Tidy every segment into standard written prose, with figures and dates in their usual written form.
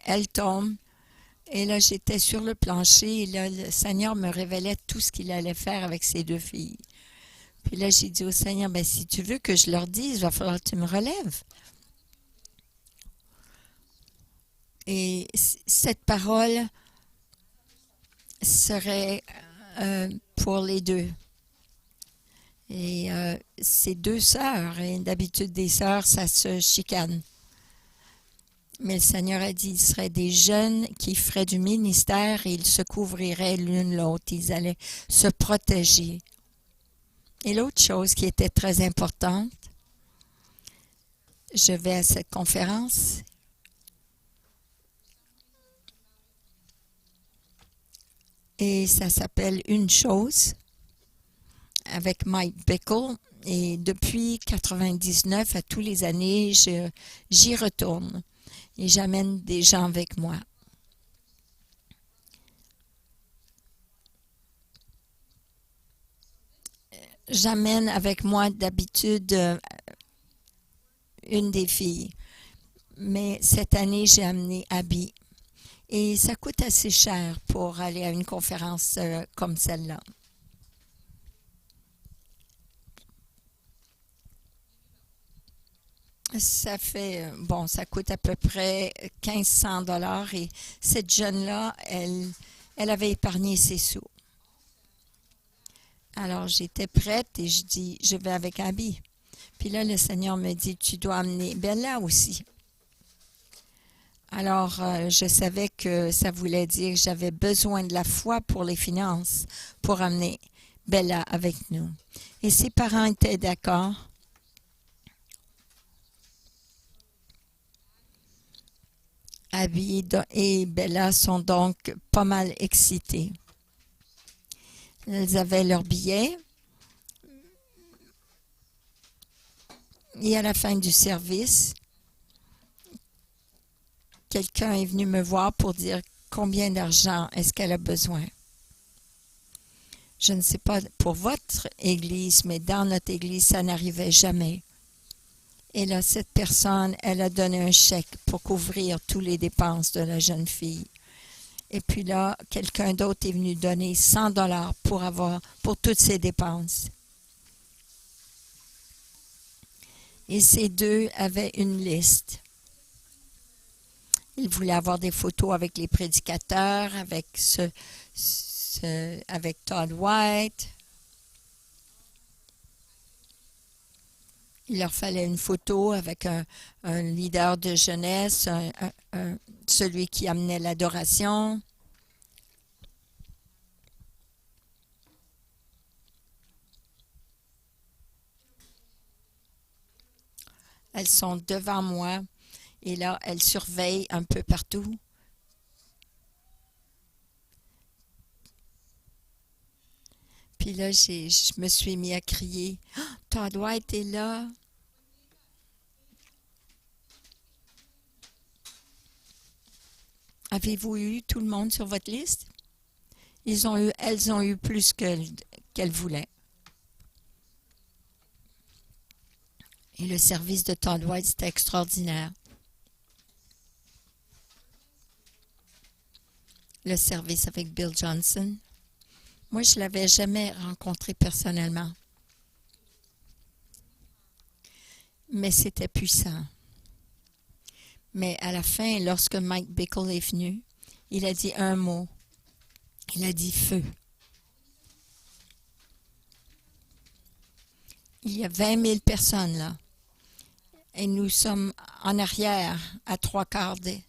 elle tombe. Et là, j'étais sur le plancher et là, le Seigneur me révélait tout ce qu'il allait faire avec ces deux filles. Puis là, j'ai dit au Seigneur, ben, si tu veux que je leur dise, il va falloir que tu me relèves. Et cette parole serait pour les deux. Et c'est deux sœurs. Et d'habitude, des sœurs, ça se chicane. Mais le Seigneur a dit, il serait des jeunes qui feraient du ministère et ils se couvriraient l'une l'autre. Ils allaient se protéger. Et l'autre chose qui était très importante, je vais à cette conférence et ça s'appelle Une chose avec Mike Bickle. Et depuis 99, à tous les années, j'y retourne et j'amène des gens avec moi. J'amène avec moi d'habitude une des filles. Mais cette année, j'ai amené Abby. Et ça coûte assez cher pour aller à une conférence comme celle-là. Ça fait, bon, ça coûte à peu près 1500 $ et cette jeune-là, elle avait épargné ses sous. Alors, j'étais prête et je dis, je vais avec Abby. Puis là, le Seigneur me dit, tu dois amener Bella aussi. Alors, je savais que ça voulait dire que j'avais besoin de la foi pour les finances, pour amener Bella avec nous. Et ses parents étaient d'accord. Abby et Bella sont donc pas mal excités. Elles avaient leur billet. Et à la fin du service, quelqu'un est venu me voir pour dire combien d'argent est-ce qu'elle a besoin. Je ne sais pas pour votre église, mais dans notre église, ça n'arrivait jamais. Et là, cette personne, elle a donné un chèque pour couvrir toutes les dépenses de la jeune fille. Et puis là, quelqu'un d'autre est venu donner 100 $ pour toutes ses dépenses. Et ces deux avaient une liste. Ils voulaient avoir des photos avec les prédicateurs, avec Todd White. Il leur fallait une photo avec un leader de jeunesse, celui qui amenait l'adoration. Elles sont devant moi et là, elles surveillent un peu partout. Puis là, je me suis mis à crier, « Oh, Todd White est là! » Avez-vous eu tout le monde sur votre liste? Elles ont eu plus qu'elles voulaient. Et le service de Todd White, c'était extraordinaire. Le service avec Bill Johnson. Moi, je ne l'avais jamais rencontré personnellement. Mais c'était puissant. Mais à la fin, lorsque Mike Bickle est venu, il a dit un mot. Il a dit feu. Il y a 20 000 personnes là. Et nous sommes en arrière, à 3/4.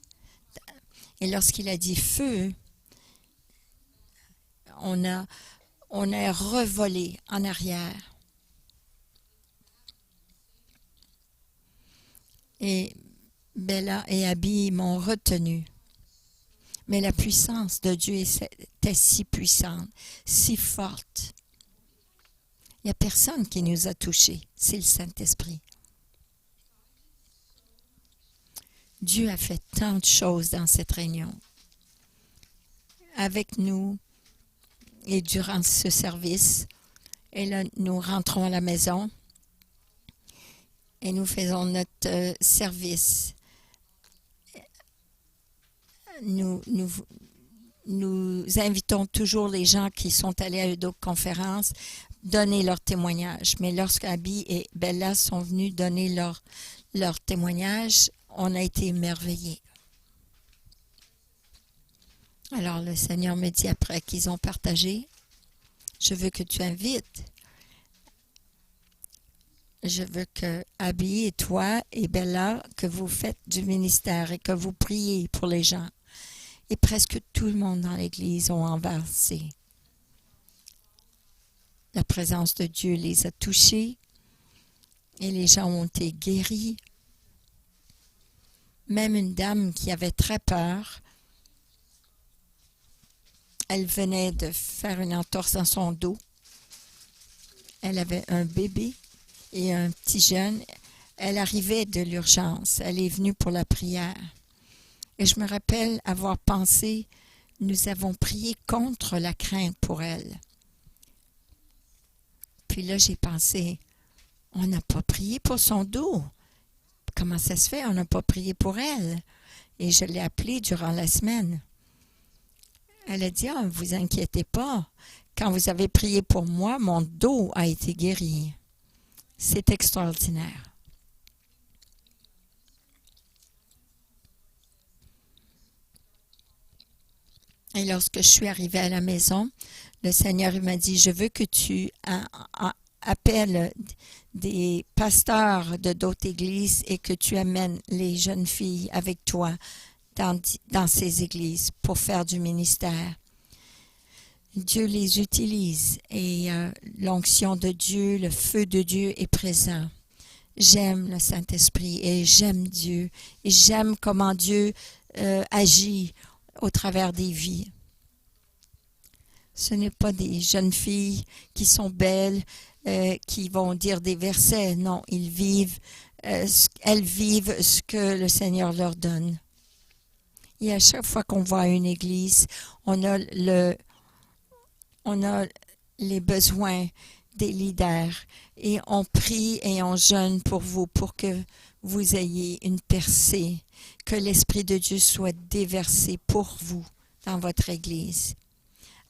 Et lorsqu'il a dit feu, on a revolé en arrière. Et Bella et Abby m'ont retenu. Mais la puissance de Dieu était si puissante, si forte. Il n'y a personne qui nous a touchés, c'est le Saint-Esprit. Dieu a fait tant de choses dans cette réunion. Avec nous et durant ce service. Et là, nous rentrons à la maison et nous faisons notre service. nous invitons toujours les gens qui sont allés à d'autres conférences donner leur témoignage. Mais lorsqu'Abby et Bella sont venus donner leur témoignage, on a été émerveillés. Alors le Seigneur me dit après qu'ils ont partagé, je veux que tu invites. Je veux que Abby et toi et Bella, que vous faites du ministère et que vous priez pour les gens. Et presque tout le monde dans l'Église ont embrassé. La présence de Dieu les a touchés et les gens ont été guéris. Même une dame qui avait très peur, elle venait de faire une entorse dans son dos. Elle avait un bébé et un petit jeune. Elle arrivait de l'urgence. Elle est venue pour la prière. Et je me rappelle avoir pensé, nous avons prié contre la crainte pour elle. Puis là, j'ai pensé, on n'a pas prié pour son dos. Comment ça se fait? On n'a pas prié pour elle. Et je l'ai appelée durant la semaine. Elle a dit, ne vous inquiétez pas. Quand vous avez prié pour moi, mon dos a été guéri. C'est extraordinaire. Et lorsque je suis arrivée à la maison, le Seigneur m'a dit, je veux que tu appelles des pasteurs de d'autres églises et que tu amènes les jeunes filles avec toi dans ces églises pour faire du ministère. Dieu les utilise et l'onction de Dieu, le feu de Dieu est présent. J'aime le Saint-Esprit et j'aime Dieu et j'aime comment Dieu agit au travers des vies. Ce n'est pas des jeunes filles qui sont belles, qui vont dire des versets. Non, elles vivent ce que le Seigneur leur donne. Et à chaque fois qu'on va à une église, on a les besoins des leaders et on prie et on jeûne pour vous, pour que vous ayez une percée, que l'Esprit de Dieu soit déversé pour vous dans votre église.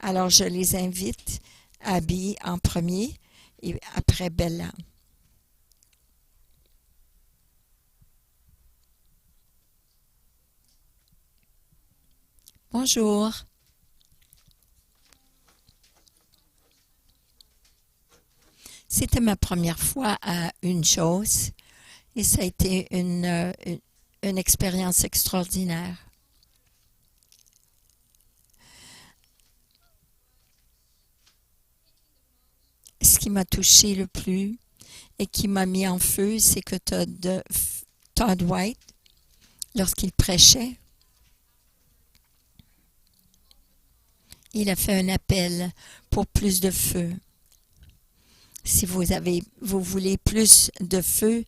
Alors, je les invite, Abby en premier et après Bella. Bonjour. C'était ma première fois à une chose et ça a été une expérience extraordinaire. Ce qui m'a touché le plus et qui m'a mis en feu, c'est que Todd White, lorsqu'il prêchait, il a fait un appel pour plus de feu. Si vous voulez plus de feu,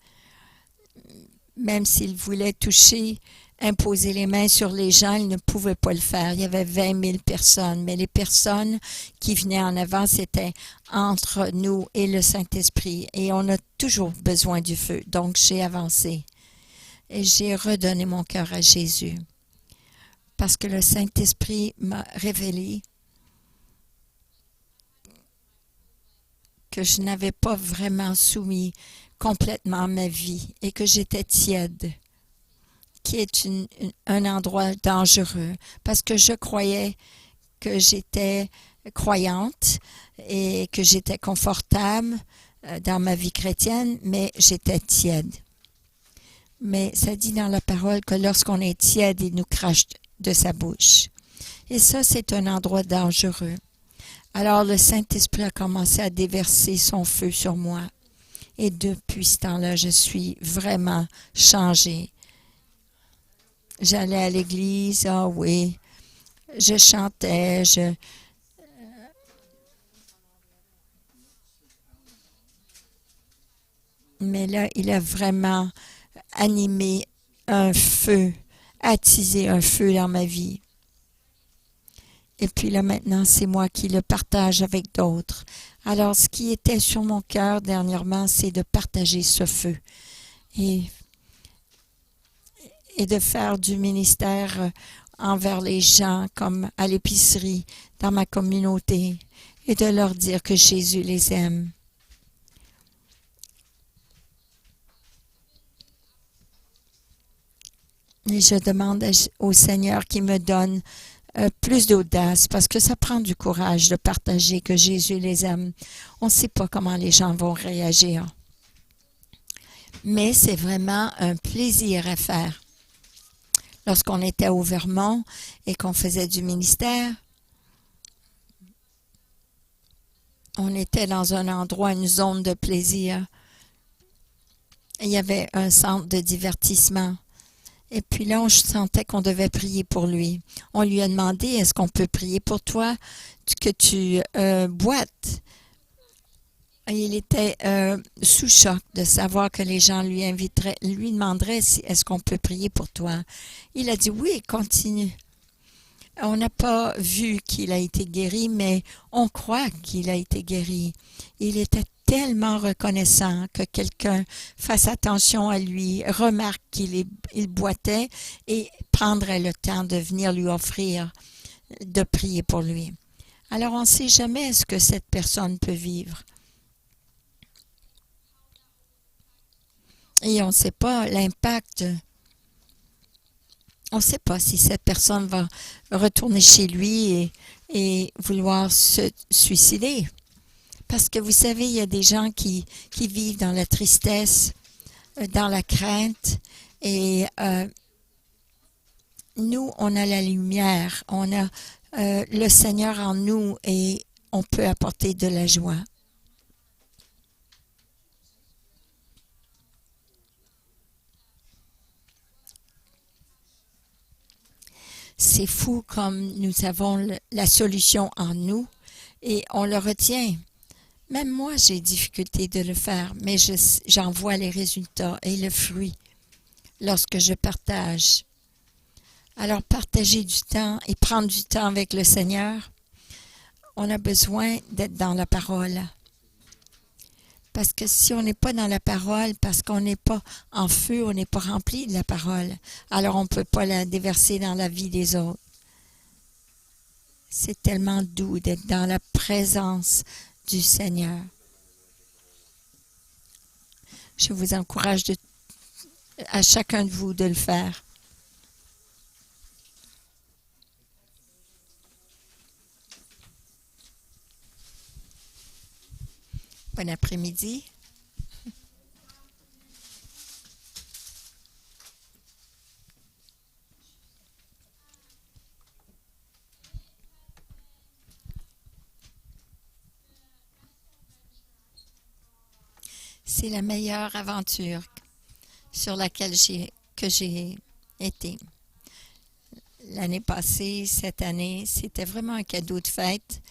même s'il voulait toucher, imposer les mains sur les gens, il ne pouvait pas le faire. Il y avait 20 000 personnes, mais les personnes qui venaient en avant, c'était entre nous et le Saint-Esprit. Et on a toujours besoin du feu. Donc, j'ai avancé et j'ai redonné mon cœur à Jésus. Parce que le Saint-Esprit m'a révélé que je n'avais pas vraiment soumis complètement ma vie et que j'étais tiède, qui est un endroit dangereux, parce que je croyais que j'étais croyante et que j'étais confortable dans ma vie chrétienne, mais j'étais tiède. Mais ça dit dans la parole que lorsqu'on est tiède, il nous crache de sa bouche. Et ça, c'est un endroit dangereux. Alors le Saint-Esprit a commencé à déverser son feu sur moi. Et depuis ce temps-là, je suis vraiment changée. J'allais à l'église, ah oui, je chantais, mais là, il a vraiment animé un feu, attisé un feu dans ma vie. Et puis là, maintenant, c'est moi qui le partage avec d'autres. Alors, ce qui était sur mon cœur dernièrement, c'est de partager ce feu et de faire du ministère envers les gens comme à l'épicerie, dans ma communauté, et de leur dire que Jésus les aime. Et je demande au Seigneur qu'il me donne plus d'audace, parce que ça prend du courage de partager que Jésus les aime. On ne sait pas comment les gens vont réagir. Mais c'est vraiment un plaisir à faire. Lorsqu'on était au Vermont et qu'on faisait du ministère, on était dans un endroit, une zone de plaisir. Il y avait un centre de divertissement. Et puis là, on sentait qu'on devait prier pour lui. On lui a demandé, est-ce qu'on peut prier pour toi que tu boites? Et il était sous choc de savoir que les gens lui demanderaient est-ce qu'on peut prier pour toi. Il a dit oui, continue. On n'a pas vu qu'il a été guéri, mais on croit qu'il a été guéri. Il était tellement reconnaissant que quelqu'un fasse attention à lui, remarque qu'il boitait et prendrait le temps de venir lui offrir de prier pour lui. Alors on ne sait jamais ce que cette personne peut vivre. Et on ne sait pas l'impact. On ne sait pas si cette personne va retourner chez lui et vouloir se suicider. Parce que vous savez, il y a des gens qui vivent dans la tristesse, dans la crainte. Et nous, on a la lumière, on a le Seigneur en nous et on peut apporter de la joie. C'est fou comme nous avons la solution en nous et on le retient. Même moi, j'ai difficulté de le faire, mais j'en vois les résultats et le fruit lorsque je partage. Alors, partager du temps et prendre du temps avec le Seigneur, on a besoin d'être dans la parole. Parce que si on n'est pas dans la parole, parce qu'on n'est pas en feu, on n'est pas rempli de la parole, alors on ne peut pas la déverser dans la vie des autres. C'est tellement doux d'être dans la présence du Seigneur. Je vous encourage à chacun de vous de le faire. Bon après-midi. C'est la meilleure aventure sur laquelle j'ai été. L'année passée, cette année, c'était vraiment un cadeau de fête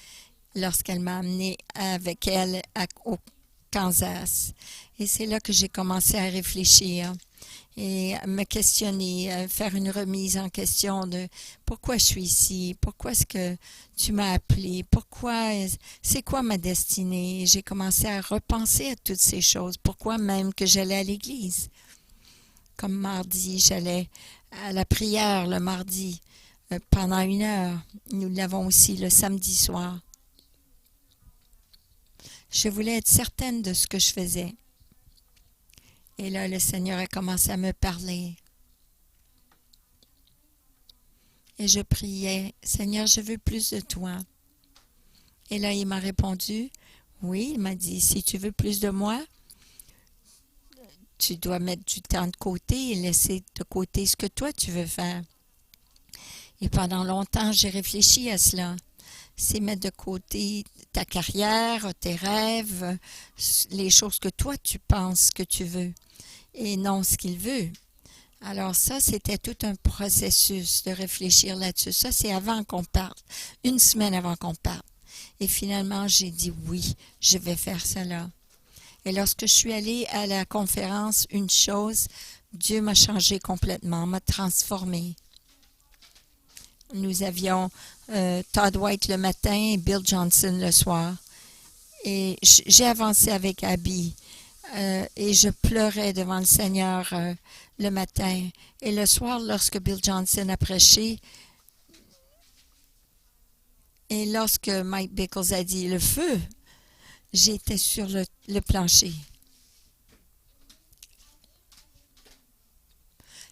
lorsqu'elle m'a amené avec elle au Kansas. Et c'est là que j'ai commencé à réfléchir et à me questionner, à faire une remise en question de pourquoi je suis ici, pourquoi est-ce que tu m'as appelé, c'est quoi ma destinée. J'ai commencé à repenser à toutes ces choses, pourquoi même que j'allais à l'église. Comme mardi, j'allais à la prière le mardi pendant 1 heure. Nous l'avons aussi le samedi soir. Je voulais être certaine de ce que je faisais. Et là, le Seigneur a commencé à me parler. Et je priais, Seigneur, je veux plus de toi. Et là, il m'a répondu, oui, il m'a dit, si tu veux plus de moi, tu dois mettre du temps de côté et laisser de côté ce que toi tu veux faire. Et pendant longtemps, j'ai réfléchi à cela. C'est mettre de côté ta carrière, tes rêves, les choses que toi tu penses que tu veux et non ce qu'il veut. Alors ça, c'était tout un processus de réfléchir là-dessus. Ça, c'est avant qu'on parte, 1 semaine avant qu'on parte. Et finalement, j'ai dit oui, je vais faire cela. Et lorsque je suis allée à la conférence, une chose, Dieu m'a changé complètement, m'a transformée. Nous avions Todd White le matin et Bill Johnson le soir. Et j'ai avancé avec Abby et je pleurais devant le Seigneur le matin. Et le soir, lorsque Bill Johnson a prêché, Et lorsque Mike Bickles a dit le feu, j'étais sur le plancher.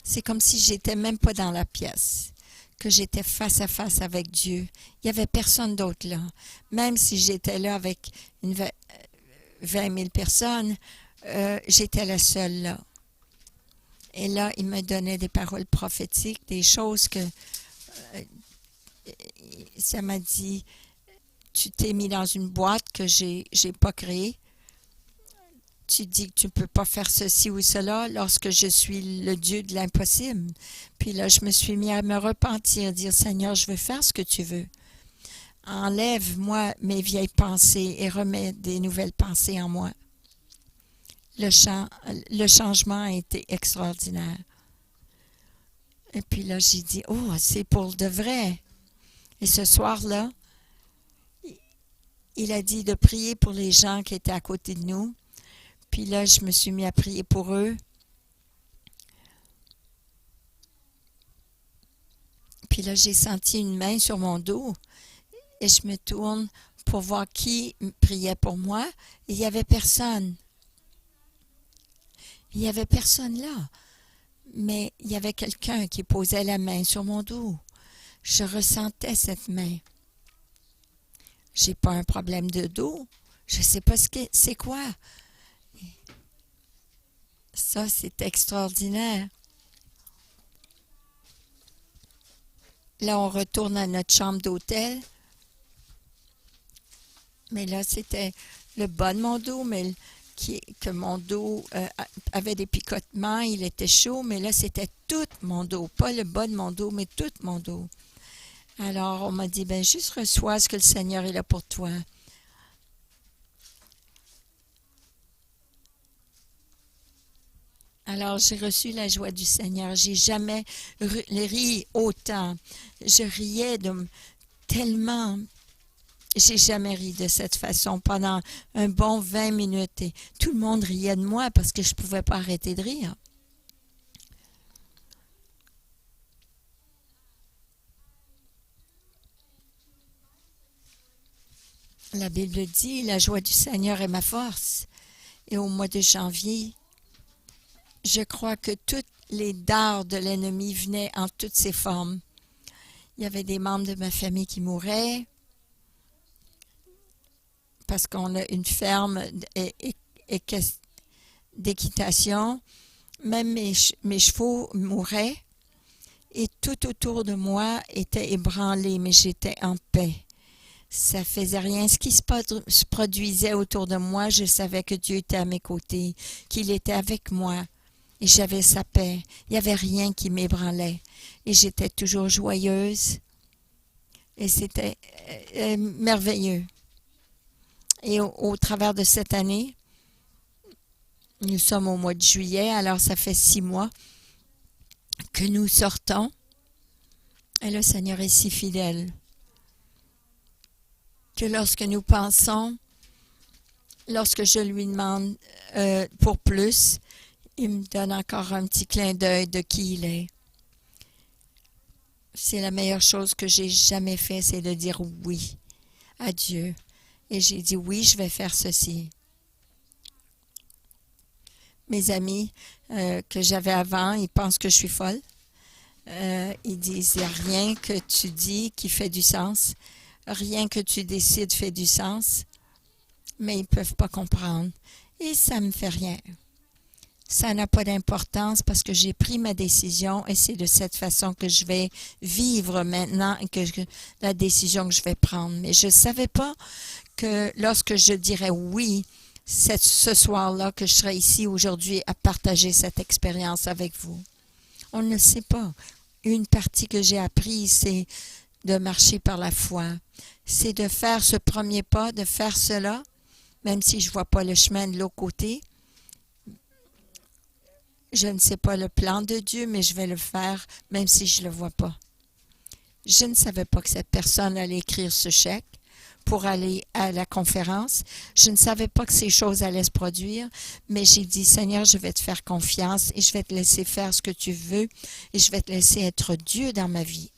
C'est comme si j'étais même pas dans la pièce, que j'étais face à face avec Dieu. Il n'y avait personne d'autre là. Même si j'étais là avec 20 000 personnes, j'étais la seule là. Et là, il me donnait des paroles prophétiques, des choses que ça m'a dit, tu t'es mis dans une boîte que j'ai pas créée. Tu dis que tu ne peux pas faire ceci ou cela lorsque je suis le Dieu de l'impossible. Puis là, je me suis mis à me repentir, dire, Seigneur, je veux faire ce que tu veux. Enlève-moi mes vieilles pensées et remets des nouvelles pensées en moi. Le changement a été extraordinaire. Et puis là, j'ai dit, oh, c'est pour de vrai. Et ce soir-là, il a dit de prier pour les gens qui étaient à côté de nous. Puis là, je me suis mis à prier pour eux. Puis là, j'ai senti une main sur mon dos. Et je me tourne pour voir qui priait pour moi. Et il n'y avait personne. Il n'y avait personne là. Mais il y avait quelqu'un qui posait la main sur mon dos. Je ressentais cette main. J'ai pas un problème de dos. Je ne sais pas c'est quoi. Ça, c'est extraordinaire. Là, on retourne à notre chambre d'hôtel. Mais là, c'était le bas de mon dos, mais que mon dos avait des picotements, il était chaud, mais là, c'était tout mon dos. Pas le bas de mon dos, mais tout mon dos. Alors, on m'a dit, ben juste reçois ce que le Seigneur est là pour toi. Alors, j'ai reçu la joie du Seigneur. J'ai jamais ri autant. Je riais tellement. J'ai jamais ri de cette façon pendant un bon 20 minutes. Et tout le monde riait de moi parce que je ne pouvais pas arrêter de rire. La Bible dit, la joie du Seigneur est ma force. Et au mois de janvier, je crois que tous les dards de l'ennemi venaient en toutes ses formes. Il y avait des membres de ma famille qui mouraient parce qu'on a une ferme d'équitation. Même mes chevaux mouraient et tout autour de moi était ébranlé, mais j'étais en paix. Ça faisait rien. Ce qui se produisait autour de moi, je savais que Dieu était à mes côtés, qu'il était avec moi. Et j'avais sa paix. Il n'y avait rien qui m'ébranlait. Et j'étais toujours joyeuse. Et c'était merveilleux. Et au travers de cette année, nous sommes au mois de juillet, alors ça fait 6 mois que nous sortons. Et le Seigneur est si fidèle que lorsque nous pensons, lorsque je lui demande pour plus, il me donne encore un petit clin d'œil de qui il est. C'est la meilleure chose que j'ai jamais fait, c'est de dire oui à Dieu. Et j'ai dit oui, je vais faire ceci. Mes amis que j'avais avant, ils pensent que je suis folle. Ils disent, il n'y a rien que tu dis qui fait du sens. Rien que tu décides fait du sens. Mais ils ne peuvent pas comprendre. Et ça ne me fait rien. Ça n'a pas d'importance parce que j'ai pris ma décision et c'est de cette façon que je vais vivre maintenant et la décision que je vais prendre. Mais je ne savais pas que lorsque je dirais oui, ce soir-là, que je serai ici aujourd'hui à partager cette expérience avec vous. On ne sait pas. Une partie que j'ai appris, c'est de marcher par la foi. C'est de faire ce premier pas, de faire cela, même si je ne vois pas le chemin de l'autre côté. Je ne sais pas le plan de Dieu, mais je vais le faire, même si je ne le vois pas. Je ne savais pas que cette personne allait écrire ce chèque pour aller à la conférence. Je ne savais pas que ces choses allaient se produire, mais j'ai dit, Seigneur, je vais te faire confiance et je vais te laisser faire ce que tu veux et je vais te laisser être Dieu dans ma vie.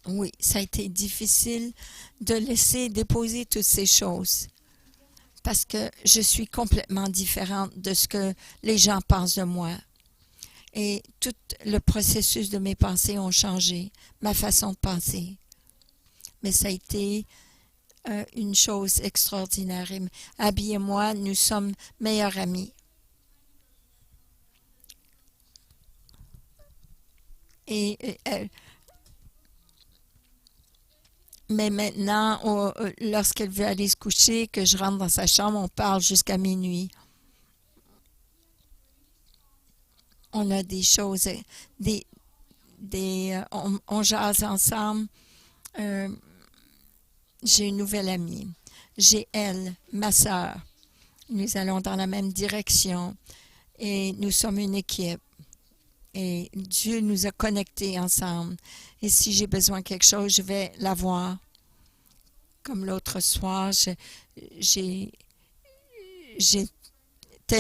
Oui, ça a été difficile de laisser déposer toutes ces choses parce que je suis complètement différente de ce que les gens pensent de moi. Et tout le processus de mes pensées ont changé, ma façon de penser. Mais ça a été une chose extraordinaire. Et Abby et moi, nous sommes meilleurs amis. Et mais maintenant, lorsqu'elle veut aller se coucher, que je rentre dans sa chambre, on parle jusqu'à minuit. On a des choses, des, on jase ensemble. Euh, j'ai une nouvelle amie. J'ai elle, ma sœur. Nous allons dans la même direction et nous sommes une équipe. Et Dieu nous a connectés ensemble. Et si j'ai besoin de quelque chose, je vais la voir. Comme l'autre soir, j'étais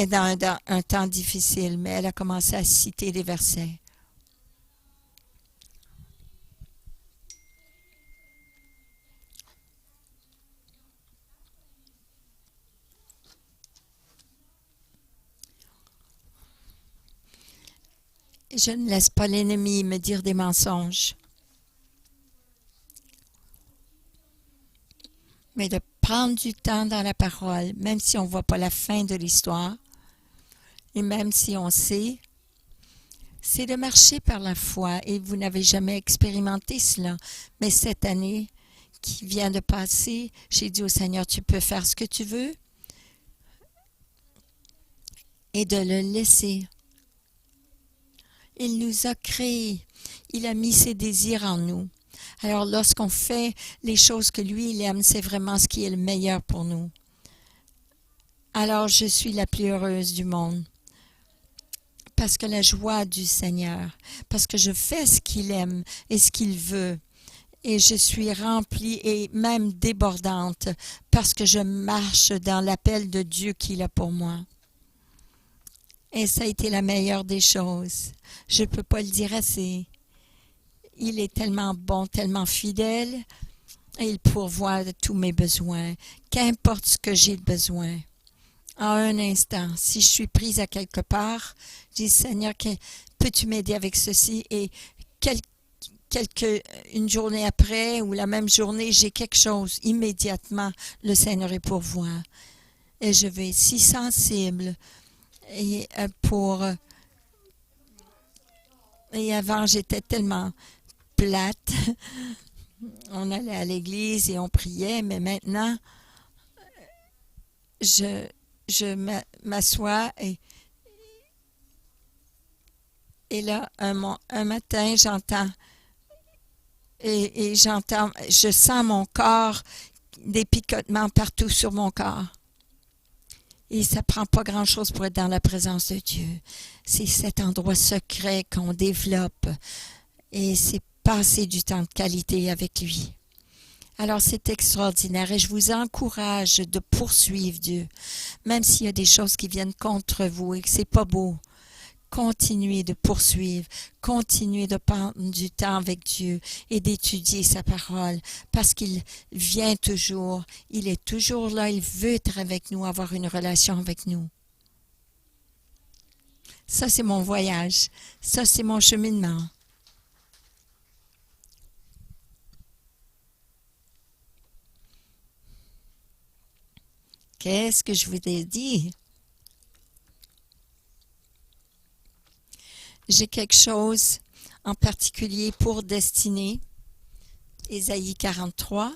dans un temps difficile, mais elle a commencé à citer des versets. Je ne laisse pas l'ennemi me dire des mensonges, mais de prendre du temps dans la parole, même si on ne voit pas la fin de l'histoire, et même si on sait, c'est de marcher par la foi, et vous n'avez jamais expérimenté cela. Mais cette année qui vient de passer, j'ai dit au Seigneur, tu peux faire ce que tu veux, et de le laisser. Il nous a créés. Il a mis ses désirs en nous. Alors, lorsqu'on fait les choses que lui, il aime, c'est vraiment ce qui est le meilleur pour nous. Alors, je suis la plus heureuse du monde. Parce que la joie du Seigneur, parce que je fais ce qu'il aime et ce qu'il veut. Et je suis remplie et même débordante parce que je marche dans l'appel de Dieu qu'il a pour moi. Et ça a été la meilleure des choses. Je ne peux pas le dire assez. Il est tellement bon, tellement fidèle, et il pourvoit de tous mes besoins, qu'importe ce que j'ai besoin. En un instant, si je suis prise à quelque part, je dis, Seigneur, peux-tu m'aider avec ceci? Et une journée après ou la même journée, j'ai quelque chose. Immédiatement, le Seigneur est pourvoit. Et je vais être si sensible. Et avant, j'étais tellement plate. On allait à l'église et on priait, mais maintenant, je m'assois et là, un matin, j'entends, je sens mon corps, des picotements partout sur mon corps. Et ça prend pas grand-chose pour être dans la présence de Dieu. C'est cet endroit secret qu'on développe. Et c'est passer du temps de qualité avec lui. Alors c'est extraordinaire et je vous encourage de poursuivre Dieu. Même s'il y a des choses qui viennent contre vous et que c'est pas beau. Continuez de poursuivre, continuez de prendre du temps avec Dieu et d'étudier sa parole parce qu'il vient toujours, il est toujours là, il veut être avec nous, avoir une relation avec nous. Ça, c'est mon voyage, ça, c'est mon cheminement. Qu'est-ce que je vous ai dit? J'ai quelque chose en particulier pour Destinée. Ésaïe 43.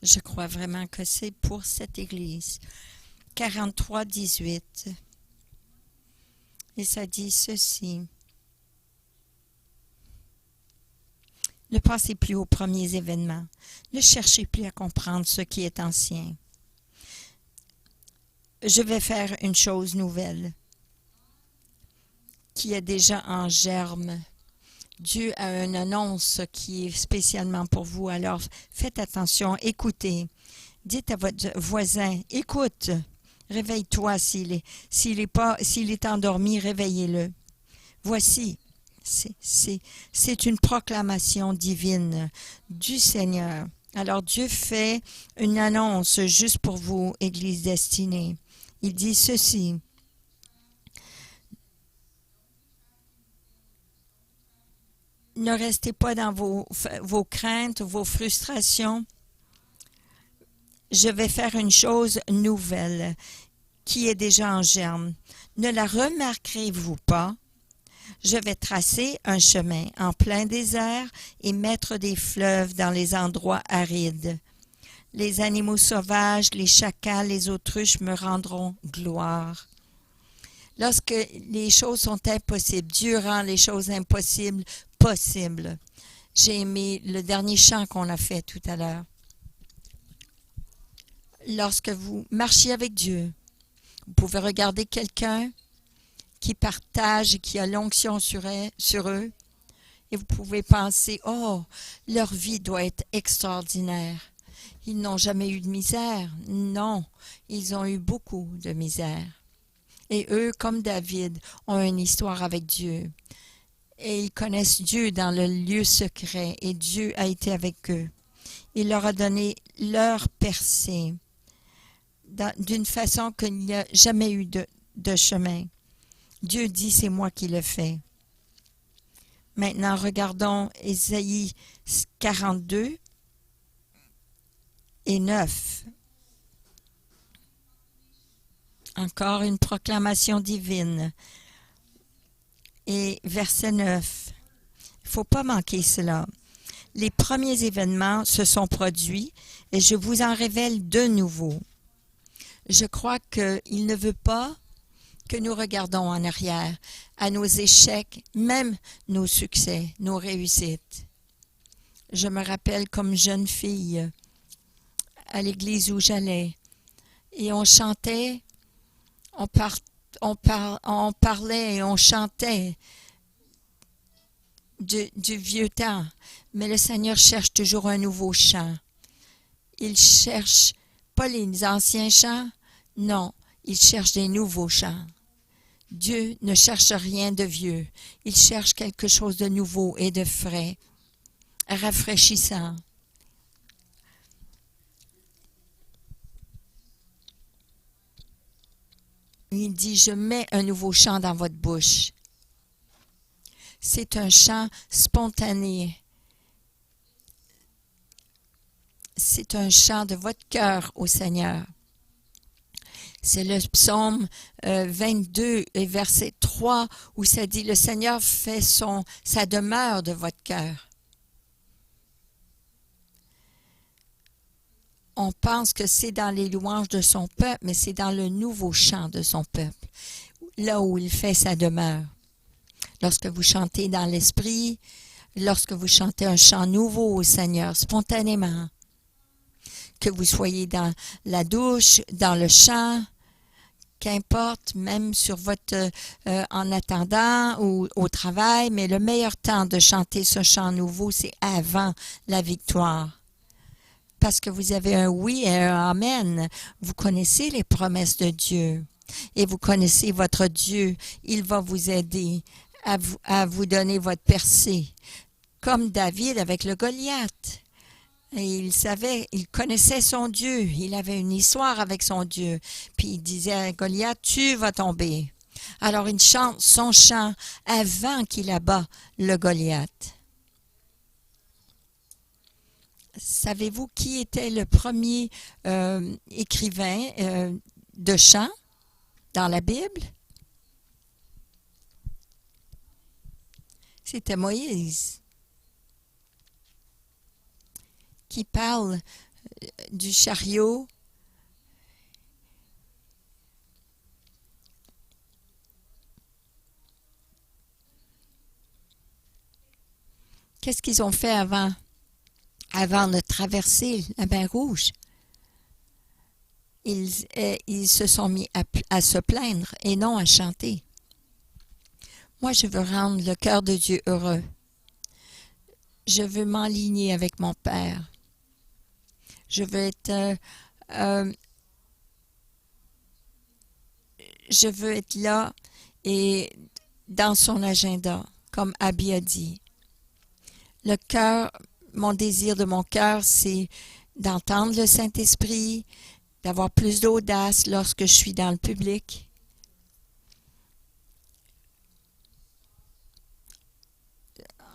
Je crois vraiment que c'est pour cette Église. 43, 18. Et ça dit ceci. Ne pensez plus aux premiers événements. Ne cherchez plus à comprendre ce qui est ancien. Je vais faire une chose nouvelle. qui est déjà en germe. Dieu a une annonce qui est spécialement pour vous. Alors, faites attention, écoutez. Dites à votre voisin, écoute, réveille-toi s'il est endormi, réveillez-le. Voici, c'est une proclamation divine du Seigneur. Alors Dieu fait une annonce juste pour vous, Église destinée. Il dit ceci. Ne restez pas dans vos craintes, vos frustrations. Je vais faire une chose nouvelle qui est déjà en germe. Ne la remarquerez-vous pas? Je vais tracer un chemin en plein désert et mettre des fleuves dans les endroits arides. Les animaux sauvages, les chacals, les autruches me rendront gloire. Lorsque les choses sont impossibles, Dieu rend les choses impossibles possibles. J'ai aimé le dernier chant qu'on a fait tout à l'heure. Lorsque vous marchiez avec Dieu, vous pouvez regarder quelqu'un qui partage et qui a l'onction sur eux, et vous pouvez penser, oh, leur vie doit être extraordinaire. Ils n'ont jamais eu de misère. Non, ils ont eu beaucoup de misère. Et eux, comme David, ont une histoire avec Dieu. Et ils connaissent Dieu dans le lieu secret, et Dieu a été avec eux. Il leur a donné leur percée d'une façon qu'il n'y a jamais eu de chemin. Dieu dit, c'est moi qui le fais. Maintenant, regardons Ésaïe 42 et 9. Encore une proclamation divine. Et verset 9. Il ne faut pas manquer cela. Les premiers événements se sont produits et je vous en révèle de nouveau. Je crois qu'il ne veut pas que nous regardons en arrière à nos échecs, même nos succès, nos réussites. Je me rappelle comme jeune fille à l'église où j'allais et on chantait, on parlait et on chantait du vieux temps, mais le Seigneur cherche toujours un nouveau chant. Il cherche pas les anciens chants, non, il cherche des nouveaux chants. Dieu ne cherche rien de vieux, il cherche quelque chose de nouveau et de frais, rafraîchissant. Il dit, je mets un nouveau chant dans votre bouche. C'est un chant spontané. C'est un chant de votre cœur au Seigneur. C'est le psaume 22 et verset 3 où ça dit, le Seigneur fait sa demeure de votre cœur. On pense que c'est dans les louanges de son peuple, mais c'est dans le nouveau chant de son peuple, là où il fait sa demeure. Lorsque vous chantez dans l'esprit, lorsque vous chantez un chant nouveau au Seigneur, spontanément, que vous soyez dans la douche, dans le champ, qu'importe, même sur votre en attendant ou au travail, mais le meilleur temps de chanter ce chant nouveau, c'est avant la victoire. Parce que vous avez un oui et un amen. Vous connaissez les promesses de Dieu et vous connaissez votre Dieu. Il va vous aider à vous donner votre percée. Comme David avec le Goliath. Et il connaissait son Dieu. Il avait une histoire avec son Dieu. Puis il disait à Goliath, tu vas tomber. Alors il chante son chant avant qu'il abat le Goliath. Savez-vous qui était le premier écrivain de chants dans la Bible? C'était Moïse, qui parle du chariot. Qu'est-ce qu'ils ont fait avant de traverser la mer Rouge? Ils se sont mis à se plaindre et non à chanter. Moi, je veux rendre le cœur de Dieu heureux. Je veux m'aligner avec mon Père. Je veux euh, je veux être là et dans son agenda, comme Abby a dit. Le cœur, mon désir de mon cœur, c'est d'entendre le Saint-Esprit, d'avoir plus d'audace lorsque je suis dans le public.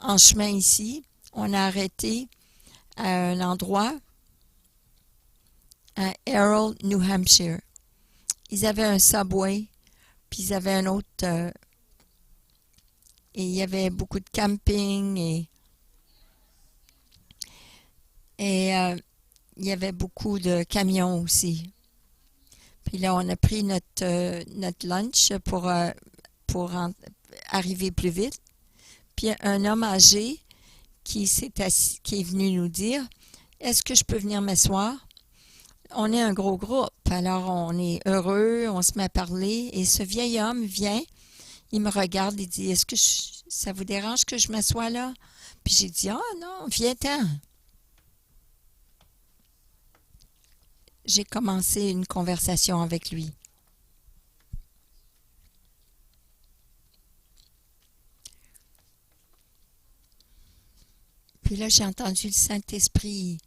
En chemin ici, on a arrêté à un endroit à Errol, New Hampshire. Ils avaient un Subway, puis ils avaient un autre... et il y avait beaucoup de camping et il y avait beaucoup de camions aussi. Puis là, on a pris notre lunch pour arriver plus vite. Puis un homme âgé qui est venu nous dire, est-ce que je peux venir m'asseoir? On est un gros groupe, alors on est heureux, on se met à parler. Et ce vieil homme vient, il me regarde et dit, est-ce que ça vous dérange que je m'assoie là? Puis j'ai dit, ah non, viens-t'en. J'ai commencé une conversation avec lui. Puis là, j'ai entendu le Saint-Esprit.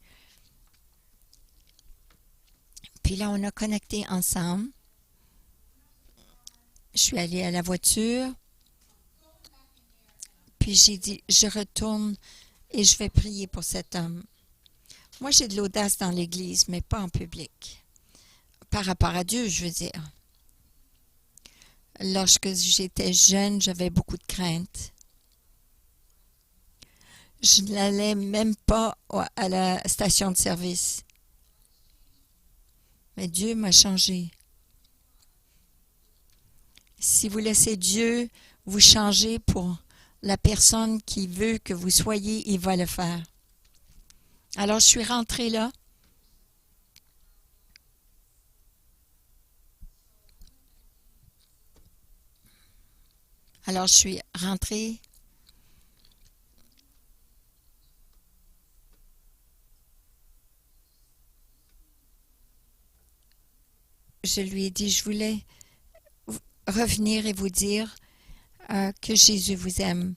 Puis là, on a connecté ensemble. Je suis allée à la voiture. Puis j'ai dit, je retourne et je vais prier pour cet homme. Moi, j'ai de l'audace dans l'Église, mais pas en public. Par rapport à Dieu, je veux dire. Lorsque j'étais jeune, j'avais beaucoup de crainte. Je n'allais même pas à la station de service. Mais Dieu m'a changé. Si vous laissez Dieu vous changer pour la personne qui veut que vous soyez, il va le faire. Alors, je suis rentrée là. Alors, je suis rentrée. Je lui ai dit, je voulais revenir et vous dire que Jésus vous aime.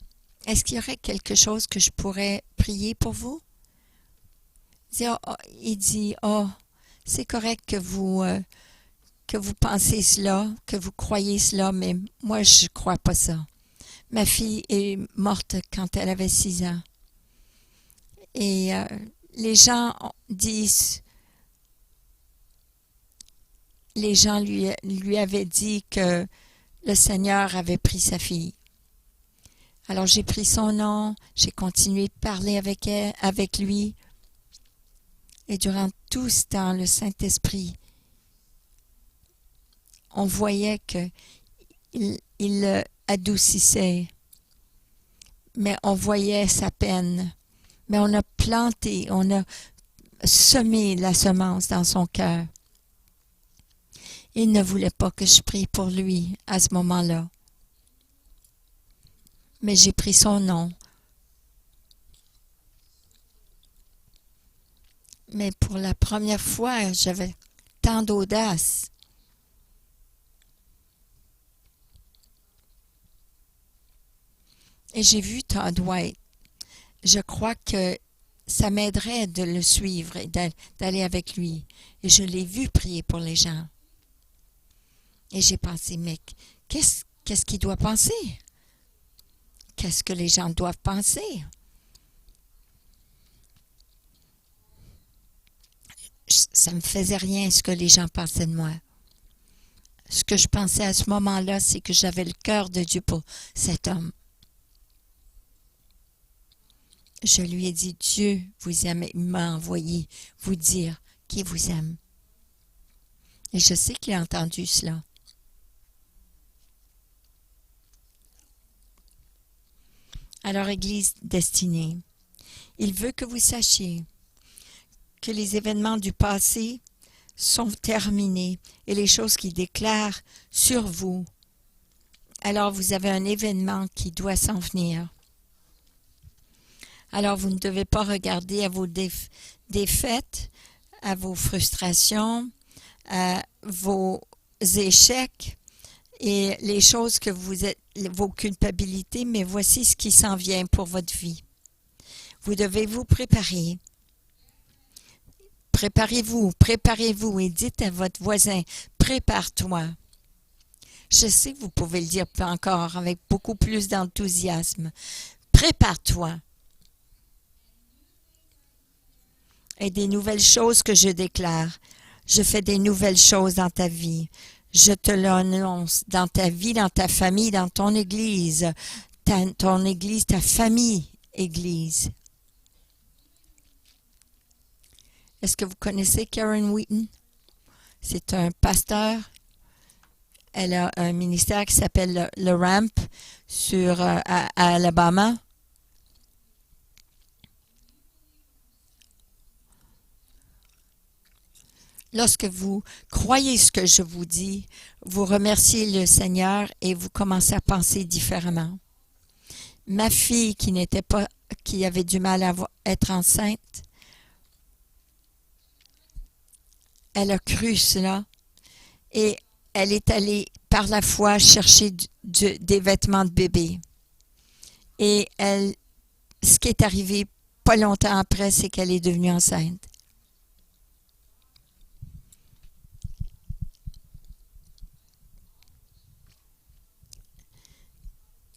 Est-ce qu'il y aurait quelque chose que je pourrais prier pour vous? Il dit, oh, c'est correct que vous pensez cela, que vous croyez cela, mais moi, je ne crois pas ça. Ma fille est morte quand elle avait 6 ans. Et les gens disent, les gens lui avaient dit que le Seigneur avait pris sa fille. Alors j'ai pris son nom, j'ai continué de parler avec lui. Et durant tout ce temps, le Saint-Esprit, on voyait qu'il adoucissait, mais on voyait sa peine. Mais on a planté, on a semé la semence dans son cœur. Il ne voulait pas que je prie pour lui à ce moment-là. Mais j'ai pris son nom. Mais pour la première fois, j'avais tant d'audace. Et j'ai vu Todd White. Je crois que ça m'aiderait de le suivre et d'aller avec lui. Et je l'ai vu prier pour les gens. Et j'ai pensé, mais qu'est-ce qu'il doit penser? Qu'est-ce que les gens doivent penser? Ça ne me faisait rien ce que les gens pensaient de moi. Ce que je pensais à ce moment-là, c'est que j'avais le cœur de Dieu pour cet homme. Je lui ai dit, Dieu vous aime, il m'a envoyé vous dire qu'il vous aime. Et je sais qu'il a entendu cela. Alors, Église destinée, il veut que vous sachiez que les événements du passé sont terminés et les choses qu'il déclare sur vous alors vous avez un événement qui doit s'en venir. Alors vous ne devez pas regarder à vos défaites, à vos frustrations, à vos échecs et les choses que vous êtes, vos culpabilités, mais voici ce qui s'en vient pour votre vie. Vous devez vous préparer. Préparez-vous et dites à votre voisin, prépare-toi. Je sais que vous pouvez le dire encore avec beaucoup plus d'enthousiasme. Prépare-toi. Et des nouvelles choses que je déclare. Je fais des nouvelles choses dans ta vie. Je te l'annonce dans ta vie, dans ta famille, dans ton église. Ton église, ta famille, église. Est-ce que vous connaissez Karen Wheaton? C'est un pasteur. Elle a un ministère qui s'appelle le Ramp à Alabama. Lorsque vous croyez ce que je vous dis, vous remerciez le Seigneur et vous commencez à penser différemment. Ma fille qui avait du mal à être enceinte, elle a cru cela et elle est allée par la foi chercher des vêtements de bébé. Et ce qui est arrivé pas longtemps après, c'est qu'elle est devenue enceinte.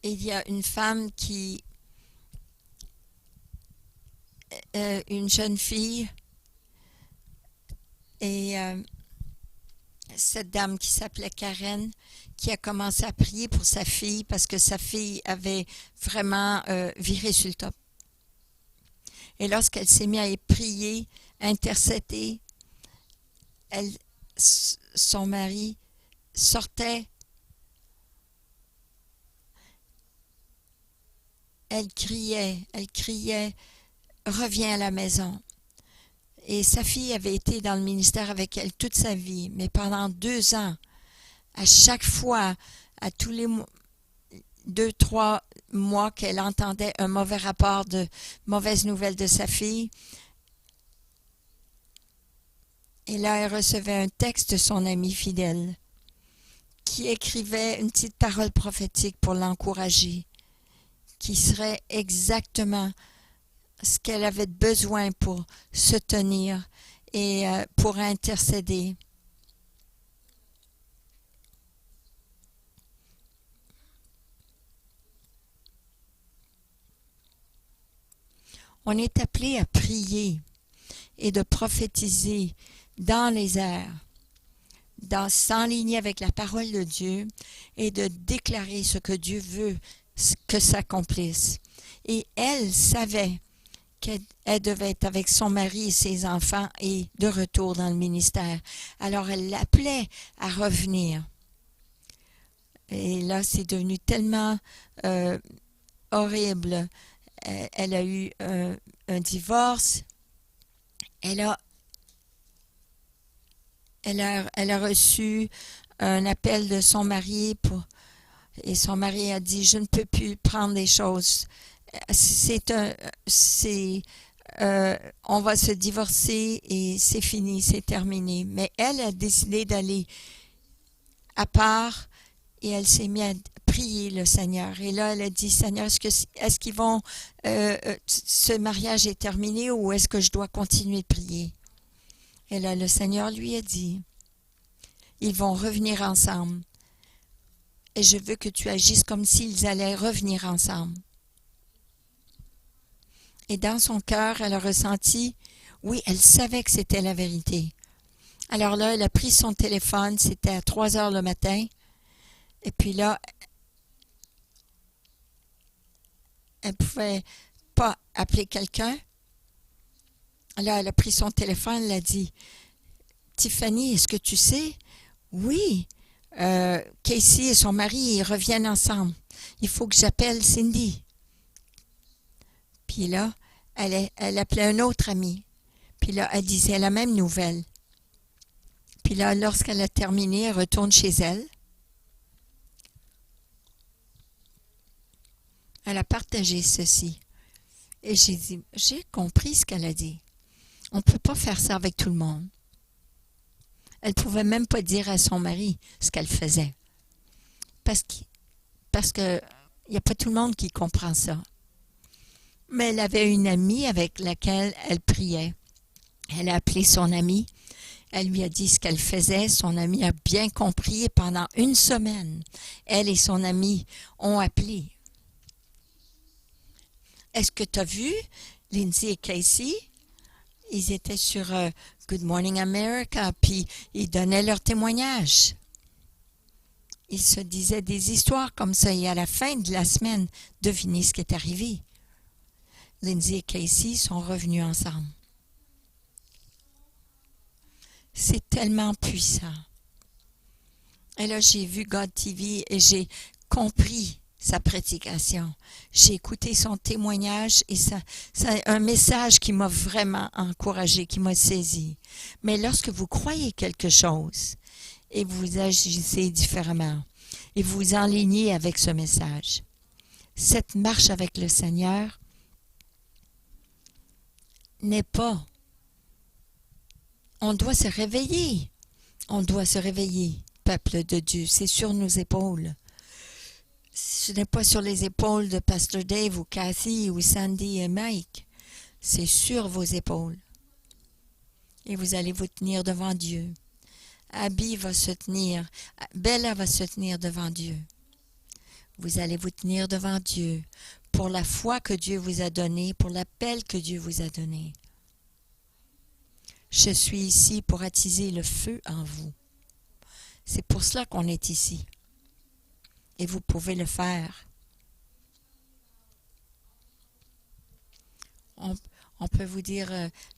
Et il y a une femme une jeune fille, et cette dame qui s'appelait Karen, qui a commencé à prier pour sa fille parce que sa fille avait vraiment viré sur le top. Et lorsqu'elle s'est mise à prier, à intercéder, son mari sortait. Elle criait, reviens à la maison. Et sa fille avait été dans le ministère avec elle toute sa vie, mais pendant 2 ans, à chaque fois, à tous les 2-3 mois qu'elle entendait un mauvais rapport de mauvaises nouvelles de sa fille, et là, elle recevait un texte de son ami fidèle qui écrivait une petite parole prophétique pour l'encourager, qui serait exactement ce qu'elle avait besoin pour se tenir et pour intercéder. On est appelé à prier et de prophétiser dans les airs, s'enligner avec la parole de Dieu et de déclarer ce que Dieu veut que s'accomplisse. Et elle savait qu'elle devait être avec son mari et ses enfants et de retour dans le ministère. Alors elle l'appelait à revenir. Et là, c'est devenu tellement horrible. Elle a eu un divorce. Elle a reçu un appel de son mari et son mari a dit, je ne peux plus prendre des choses. On va se divorcer et c'est fini, c'est terminé. Mais elle a décidé d'aller à part et elle s'est mise à prier le Seigneur. Et là, elle a dit, Seigneur, est-ce qu'ils vont, ce mariage est terminé ou est-ce que je dois continuer de prier? Et là, le Seigneur lui a dit, ils vont revenir ensemble. Et je veux que tu agisses comme s'ils allaient revenir ensemble. Et dans son cœur, elle a ressenti, oui, elle savait que c'était la vérité. Alors là, elle a pris son téléphone, c'était à 3 heures le matin. Et puis là, elle ne pouvait pas appeler quelqu'un. Là, elle a pris son téléphone, elle a dit, Tiffany, est-ce que tu sais? Oui, Casey et son mari, ils reviennent ensemble. Il faut que j'appelle Cindy. Puis là, elle appelait un autre ami. Puis là, elle disait la même nouvelle. Puis là, lorsqu'elle a terminé, elle retourne chez elle. elle a partagé ceci. Et j'ai dit, j'ai compris ce qu'elle a dit. On ne peut pas faire ça avec tout le monde. Elle ne pouvait même pas dire à son mari ce qu'elle faisait. Parce que il n'y a pas tout le monde qui comprend ça. Mais elle avait une amie avec laquelle elle priait. Elle a appelé son amie. Elle lui a dit ce qu'elle faisait. Son amie a bien compris et pendant une semaine, elle et son amie ont appelé. Est-ce que tu as vu Lindsay et Casey? Ils étaient sur Good Morning America, puis ils donnaient leur témoignage. Ils se disaient des histoires comme ça et à la fin de la semaine, devinez ce qui est arrivé. Lindsay et Casey sont revenus ensemble. C'est tellement puissant. Et là, j'ai vu God TV et j'ai compris sa prédication. J'ai écouté son témoignage et ça un message qui m'a vraiment encouragé, qui m'a saisi. Mais lorsque vous croyez quelque chose et vous agissez différemment et vous vous enlignez avec ce message, cette marche avec le Seigneur n'est pas. On doit se réveiller. On doit se réveiller, peuple de Dieu. C'est sur nos épaules. Ce n'est pas sur les épaules de Pasteur Dave ou Cathy ou Sandy et Mike. C'est sur vos épaules. Et vous allez vous tenir devant Dieu. Abby va se tenir. Bella va se tenir devant Dieu. Vous allez vous tenir devant Dieu pour la foi que Dieu vous a donnée, pour l'appel que Dieu vous a donné. Je suis ici pour attiser le feu en vous. C'est pour cela qu'on est ici. Et vous pouvez le faire. On peut vous dire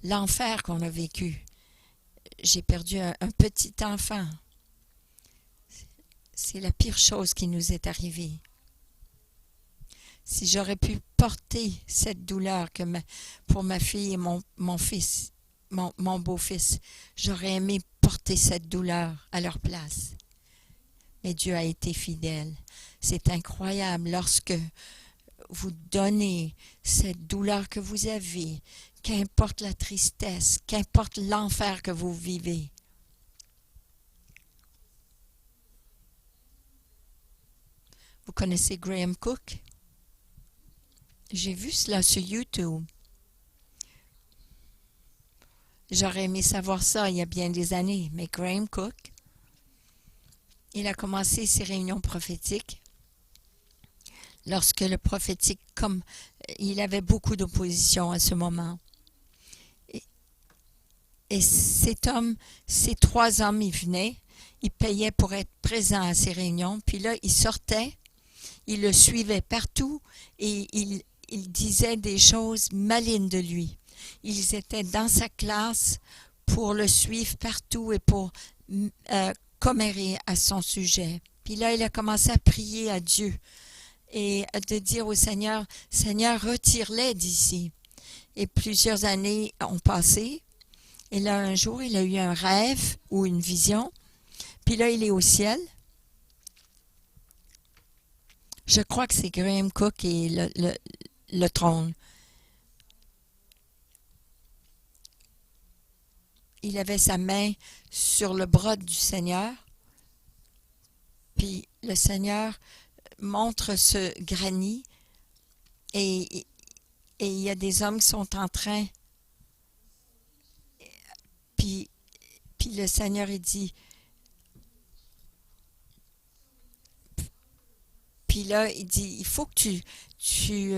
l'enfer qu'on a vécu. J'ai perdu un petit enfant. C'est la pire chose qui nous est arrivée. Si j'aurais pu porter cette douleur pour ma fille et mon fils, mon beau-fils, j'aurais aimé porter cette douleur à leur place. Mais Dieu a été fidèle. C'est incroyable lorsque vous donnez cette douleur que vous avez, qu'importe la tristesse, qu'importe l'enfer que vous vivez. Vous connaissez Graham Cook? J'ai vu cela sur YouTube. J'aurais aimé savoir ça il y a bien des années, mais Graham Cook, il a commencé ses réunions prophétiques lorsque le prophétique, comme il avait beaucoup d'opposition à ce moment. Et ces 3 hommes, ils venaient, ils payaient pour être présents à ces réunions, puis là, ils sortaient, ils le suivaient partout et ils disaient des choses malignes de lui. Ils étaient dans sa classe pour le suivre partout et pour commérer à son sujet. Puis là, il a commencé à prier à Dieu et de dire au Seigneur, « Seigneur, retire-les d'ici. » Et plusieurs années ont passé. Et là, un jour, il a eu un rêve ou une vision. Puis là, il est au ciel. Je crois que c'est Graham Cook et le trône. Il avait sa main sur le bras du Seigneur. Puis le Seigneur montre ce granit et il y a des hommes qui sont en train. Puis le Seigneur, il dit, puis là, il dit, il faut que tu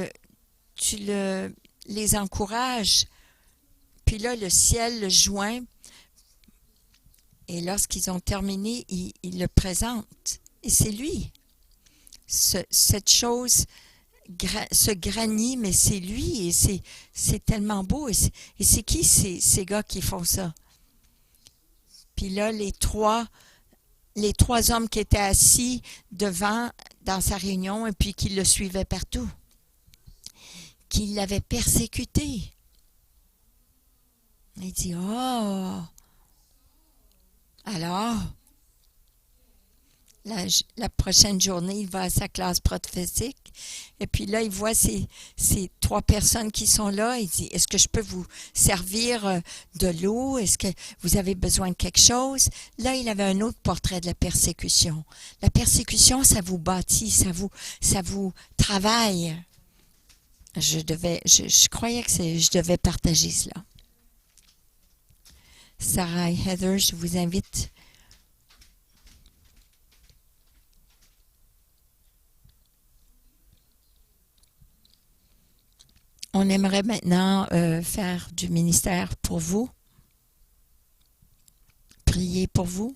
les encourages. Puis là, le ciel le joint. Et lorsqu'ils ont terminé, il le présente. Et c'est lui. Cette chose, ce granit, mais c'est lui. Et c'est tellement beau. Et c'est qui ces gars qui font ça? Puis là, les trois hommes qui étaient assis devant dans sa réunion et puis qui le suivaient partout, qui l'avaient persécuté. Il dit, oh! Alors, la prochaine journée, il va à sa classe prophétique. Et puis là, il voit ces trois personnes qui sont là. Il dit, est-ce que je peux vous servir de l'eau? Est-ce que vous avez besoin de quelque chose? Là, il avait un autre portrait de la persécution. La persécution, ça vous bâtit, ça vous travaille. Je croyais que je devais partager cela. Sarah et Heather, je vous invite. On aimerait maintenant faire du ministère pour vous, prier pour vous.